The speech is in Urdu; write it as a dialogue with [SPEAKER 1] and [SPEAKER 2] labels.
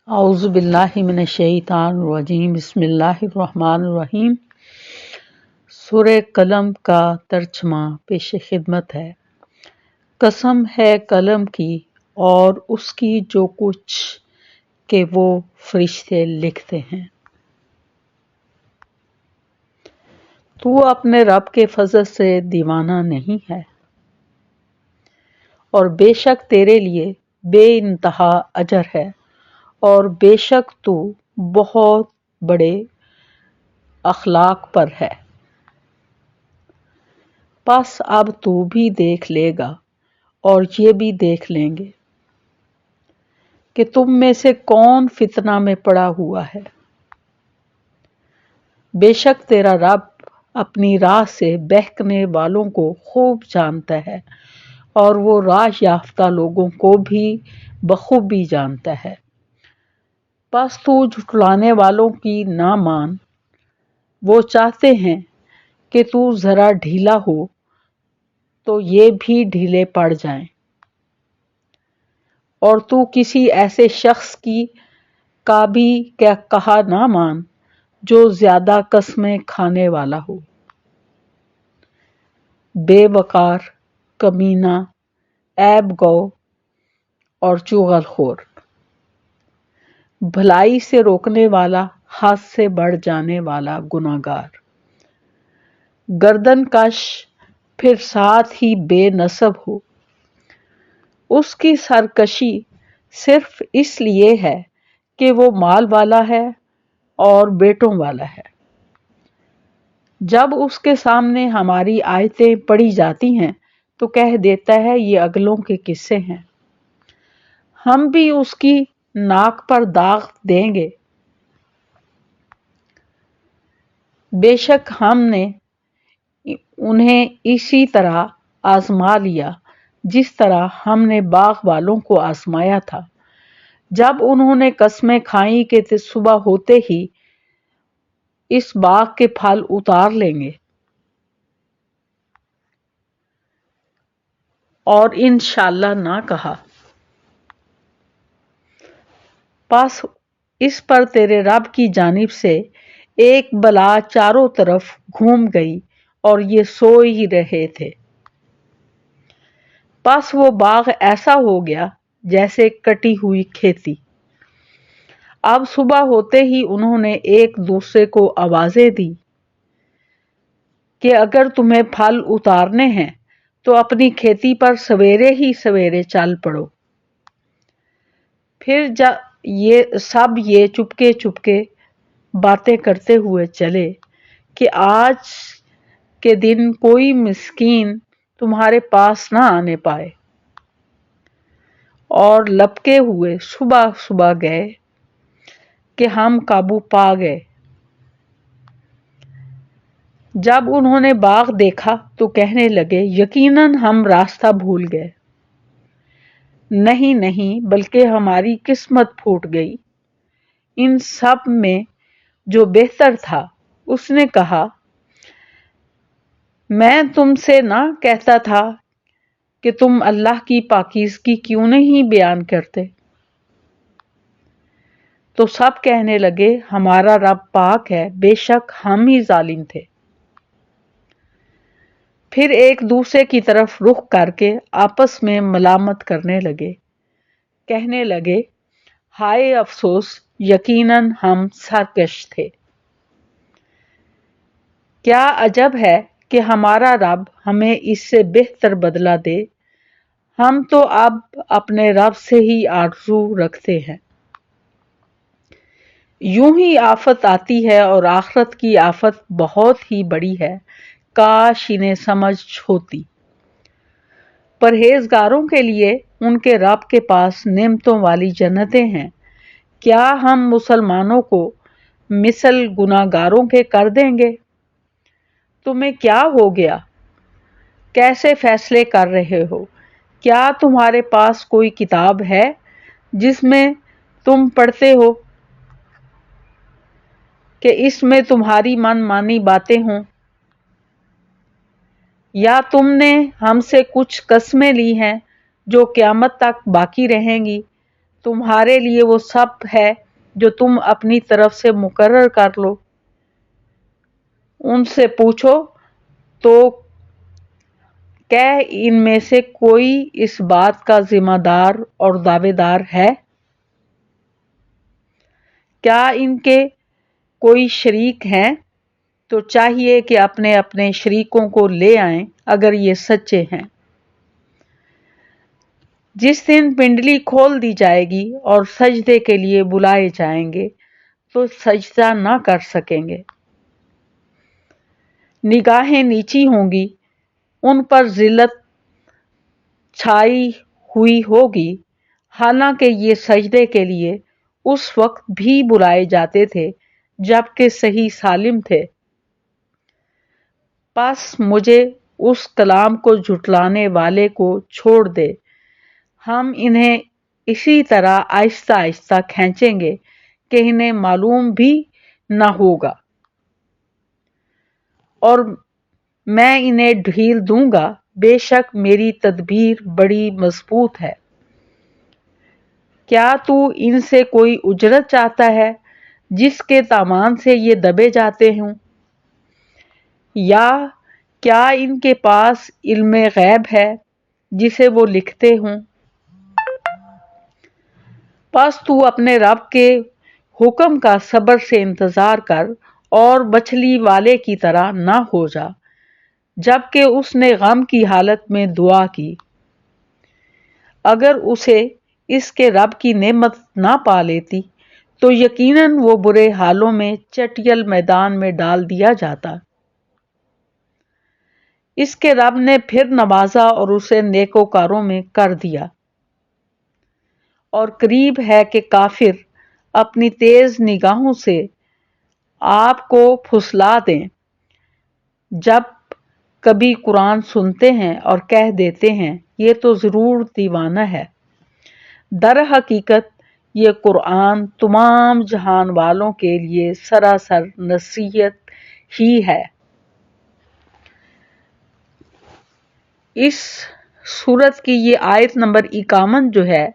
[SPEAKER 1] اعوذ باللہ من الشیطان الرجیم بسم اللہ الرحمن الرحیم۔ سورہ قلم کا ترجمہ پیش خدمت ہے۔ قسم ہے قلم کی اور اس کی جو کچھ کہ وہ فرشتے لکھتے ہیں۔ تو اپنے رب کے فضل سے دیوانہ نہیں ہے، اور بے شک تیرے لیے بے انتہا اجر ہے، اور بے شک تو بہت بڑے اخلاق پر ہے۔ بس اب تو بھی دیکھ لے گا اور یہ بھی دیکھ لیں گے کہ تم میں سے کون فتنہ میں پڑا ہوا ہے۔ بے شک تیرا رب اپنی راہ سے بہکنے والوں کو خوب جانتا ہے، اور وہ راہ یافتہ لوگوں کو بھی بخوبی جانتا ہے۔ بس تو جھٹلانے والوں کی نہ مان، وہ چاہتے ہیں کہ تو ذرا ڈھیلا ہو تو یہ بھی ڈھیلے پڑ جائیں، اور تو کسی ایسے شخص کا بھی کہا نہ مان جو زیادہ قسمیں کھانے والا ہو، بے وقار، کمینہ، عیب گو اور چغل خور، بھلائی سے روکنے والا، حد سے بڑھ جانے والا گناہگار، گردن کش، پھر ساتھ ہی بے نصب ہو۔ اس کی سرکشی صرف اس لیے ہے کہ وہ مال والا ہے اور بیٹوں والا ہے۔ جب اس کے سامنے ہماری آیتیں پڑھی جاتی ہیں تو کہہ دیتا ہے یہ اگلوں کے قصے ہیں، ہم بھی اس کی ناک پر داغ دیں گے۔ بے شک ہم نے انہیں اسی طرح آزما لیا جس طرح ہم نے باغ والوں کو آزمایا تھا۔ جب انہوں نے قسمیں کھائیں کہ صبح ہوتے ہی اس باغ کے پھل اتار لیں گے، اور انشاءاللہ نہ کہا، پس اس پر تیرے رب کی جانب سے ایک بلا چاروں طرف گھوم گئی اور یہ سو ہی رہے تھے۔ پس وہ باغ ایسا ہو گیا جیسے کٹی ہوئی کھیتی۔ اب صبح ہوتے ہی انہوں نے ایک دوسرے کو آوازیں دی کہ اگر تمہیں پھل اتارنے ہیں تو اپنی کھیتی پر سویرے ہی سویرے چل پڑو۔ پھر یہ چپکے چپکے باتیں کرتے ہوئے چلے کہ آج کے دن کوئی مسکین تمہارے پاس نہ آنے پائے، اور لپکے ہوئے صبح صبح گئے کہ ہم قابو پا گئے۔ جب انہوں نے باغ دیکھا تو کہنے لگے یقیناً ہم راستہ بھول گئے۔ نہیں نہیں، بلکہ ہماری قسمت پھوٹ گئی۔ ان سب میں جو بہتر تھا اس نے کہا میں تم سے نہ کہتا تھا کہ تم اللہ کی پاکیزگی کیوں نہیں بیان کرتے؟ تو سب کہنے لگے ہمارا رب پاک ہے، بے شک ہم ہی ظالم تھے۔ پھر ایک دوسرے کی طرف رخ کر کے آپس میں ملامت کرنے لگے، کہنے لگے ہائے افسوس، یقیناً ہم سرکش تھے۔ کیا عجب ہے کہ ہمارا رب ہمیں اس سے بہتر بدلہ دے، ہم تو اب اپنے رب سے ہی آرزو رکھتے ہیں۔ یوں ہی آفت آتی ہے اور آخرت کی آفت بہت ہی بڑی ہے، کاش انہیں سمجھ ہوتی۔ پرہیزگاروں کے لیے ان کے رب کے پاس نعمتوں والی جنتیں ہیں۔ کیا ہم مسلمانوں کو مثل گناہگاروں کے کر دیں گے؟ تمہیں کیا ہو گیا؟ کیسے فیصلے کر رہے ہو؟ کیا تمہارے پاس کوئی کتاب ہے جس میں تم پڑھتے ہو کہ اس میں تمہاری من مانی باتیں ہوں؟ یا تم نے ہم سے کچھ قسمیں لی ہیں جو قیامت تک باقی رہیں گی؟ تمہارے لیے وہ سب ہے جو تم اپنی طرف سے مقرر کر لو۔ ان سے پوچھو تو کیا ان میں سے کوئی اس بات کا ذمہ دار اور دعوے دار ہے؟ کیا ان کے کوئی شریک ہیں؟ تو چاہیے کہ اپنے اپنے شریکوں کو لے آئیں اگر یہ سچے ہیں۔ جس دن پنڈلی کھول دی جائے گی اور سجدے کے لیے بلائے جائیں گے تو سجدہ نہ کر سکیں گے۔ نگاہیں نیچی ہوں گی، ان پر ذلت چھائی ہوئی ہوگی، حالانکہ یہ سجدے کے لیے اس وقت بھی بلائے جاتے تھے جبکہ صحیح سالم تھے۔ پس مجھے اس کلام کو جھٹلانے والے کو چھوڑ دے، ہم انہیں اسی طرح آہستہ آہستہ کھینچیں گے کہ انہیں معلوم بھی نہ ہوگا، اور میں انہیں ڈھیل دوں گا۔ بے شک میری تدبیر بڑی مضبوط ہے۔ کیا تو ان سے کوئی اجرت چاہتا ہے جس کے دامان سے یہ دبے جاتے ہوں؟ یا کیا ان کے پاس علم غیب ہے جسے وہ لکھتے ہوں؟ پس تو اپنے رب کے حکم کا صبر سے انتظار کر اور مچھلی والے کی طرح نہ ہو جا جبکہ اس نے غم کی حالت میں دعا کی۔ اگر اسے اس کے رب کی نعمت نہ پا لیتی تو یقیناً وہ برے حالوں میں چٹیل میدان میں ڈال دیا جاتا۔ اس کے رب نے پھر نوازا اور اسے نیکوکاروں میں کر دیا۔ اور قریب ہے کہ کافر اپنی تیز نگاہوں سے آپ کو پھسلا دیں جب کبھی قرآن سنتے ہیں اور کہہ دیتے ہیں یہ تو ضرور دیوانہ ہے۔ در حقیقت یہ قرآن تمام جہان والوں کے لیے سراسر نصیحت ہی ہے۔ اس سورت کی یہ آیت نمبر 51 جو ہے